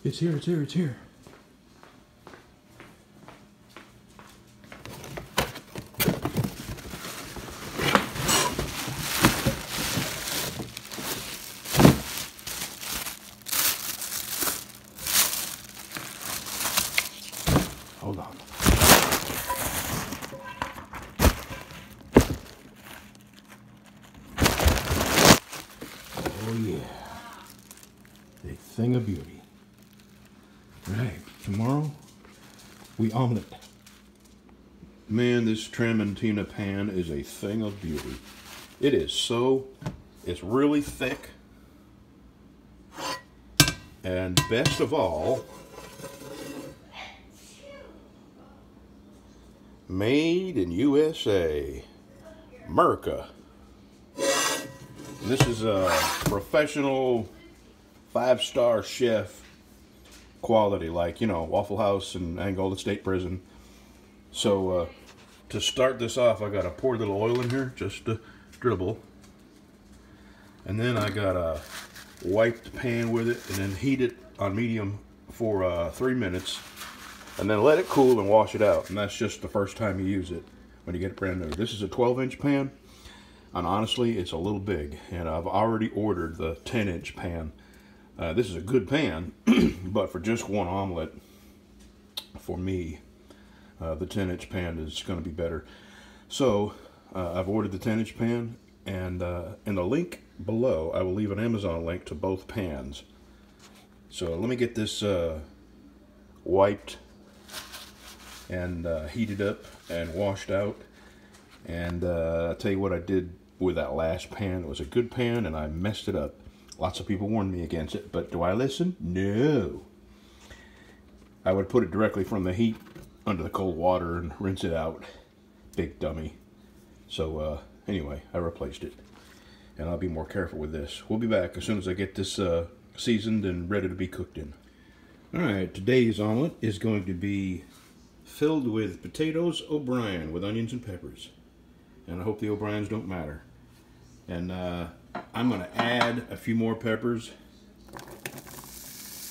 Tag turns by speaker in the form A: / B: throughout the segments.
A: It's here, it's here, it's here. Hold on. Oh yeah. A thing of beauty. Right, tomorrow we omelet. Man, this tramontina pan is a thing of beauty. It is it's really thick. And best of all, made in USA, America. And this is a professional 5-star chef quality, like, you know, Waffle House and Angola State Prison. So to start this off, I gotta pour a little oil in here, just a dribble. And then I gotta wipe the pan with it and then heat it on medium for 3 minutes. And then let it cool and wash it out. And that's just the first time you use it, when you get it brand new. This is a 12-inch pan. And honestly, it's a little big. And I've already ordered the 10-inch pan. This is a good pan, but for just one omelet, for me, the 10-inch pan is going to be better. So I've ordered the 10-inch pan, and in the link below, I will leave an Amazon link to both pans. So let me get this wiped and heated up and washed out. And I'll tell you what I did with that last pan. It was a good pan, and I messed it up. Lots of people warned me against it, but do I listen? No. I would put it directly from the heat under the cold water and rinse it out. Big dummy. So anyway, I replaced it. And I'll be more careful with this. We'll be back as soon as I get this seasoned and ready to be cooked in. Alright, today's omelet is going to be filled with potatoes O'Brien with onions and peppers. And I hope the O'Briens don't matter. And I'm going to add a few more peppers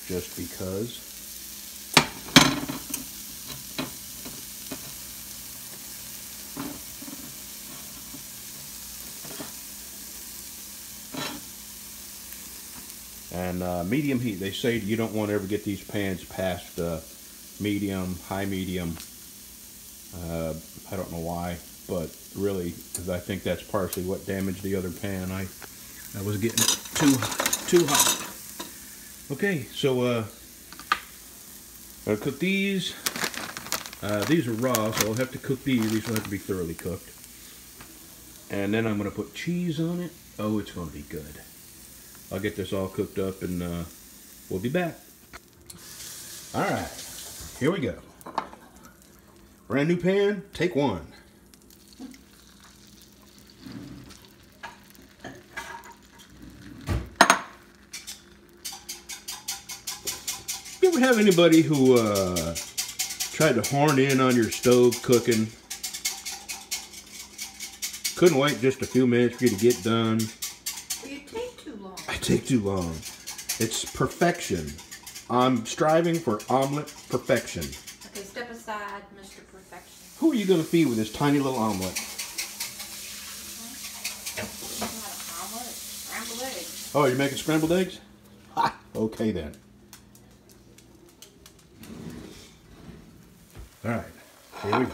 A: just because. And medium heat. They say you don't want to ever get these pans past medium, high medium. I don't know why, but really, because I think that's partially what damaged the other pan. I was getting it too hot. Okay, so I'll cook these. These are raw, so I'll have to cook these. These will have to be thoroughly cooked. And then I'm going to put cheese on it. Oh, it's going to be good. I'll get this all cooked up, and we'll be back. All right, here we go. Brand new pan, take one. You ever have anybody who tried to horn in on your stove cooking? Couldn't wait just a few minutes for you to get done.
B: Well, you take too long.
A: I take too long. It's perfection. I'm striving for omelet perfection.
B: Okay, step aside, Mr. Perfection.
A: Who are you going to feed with this tiny little omelet?
B: Not an omelet, scrambled eggs.
A: Oh, you're making scrambled eggs? Ha! Okay then. All right, here we go.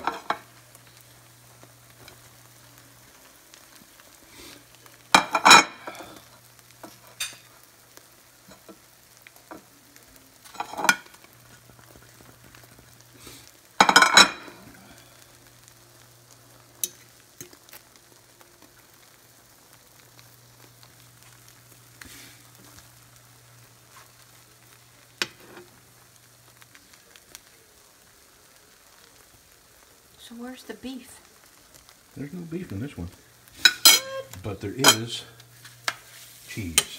B: So where's the beef?
A: There's no beef in this one. What? But there is cheese.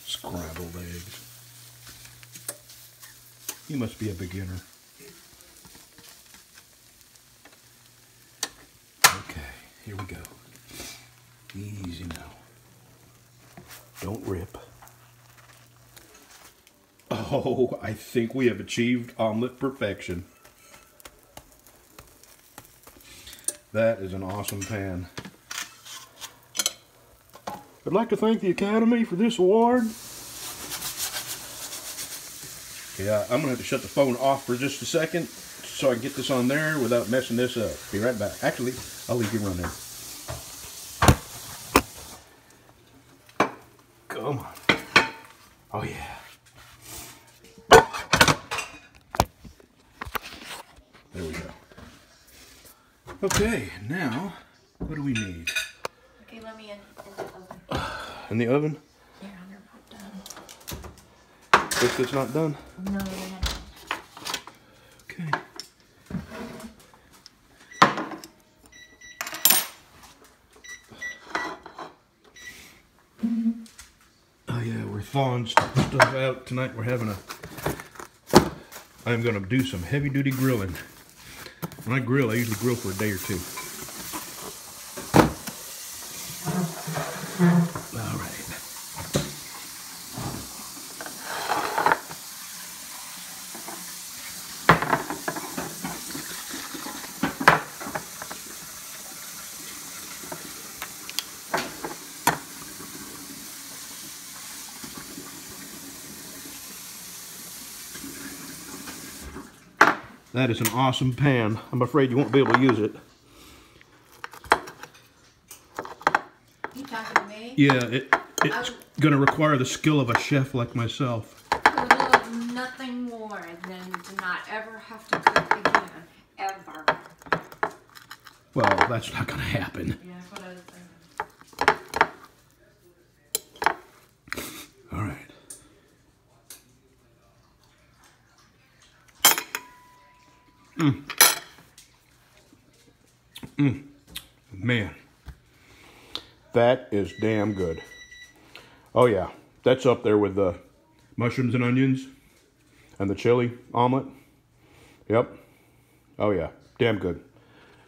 A: Scrambled eggs. You must be a beginner. Okay, here we go. Easy now. Don't rip. Oh, I think we have achieved omelet perfection. That is an awesome pan. I'd like to thank the Academy for this award. Yeah, I'm gonna have to shut the phone off for just a second so I can get this on there without messing this up. Be right back. Actually, I'll leave you running. Come on. Oh yeah. There we go. Okay, now, what do we need?
B: Okay, let me in the oven.
A: In the oven?
B: Yeah, they're not done.
A: If it's not done?
B: No, they're not done.
A: Okay. Oh yeah, we're thawing stuff out tonight. We're having I'm gonna do some heavy duty grilling. When I grill, I usually grill for a day or two. All right. That is an awesome pan. I'm afraid you won't be able to use it.
B: You talking to me?
A: Yeah, it's going to require the skill of a chef like myself.
B: I would love nothing more than to not ever have to cook again. Ever.
A: Well, that's not going to happen.
B: Yeah, that's what I was thinking.
A: All right. Man, that is damn good. Oh yeah, that's up there with the mushrooms and onions and the chili omelet. Yep. Oh yeah, damn good.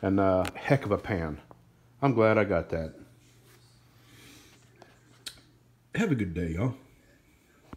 A: And heck of a pan. I'm glad I got that. Have a good day, y'all.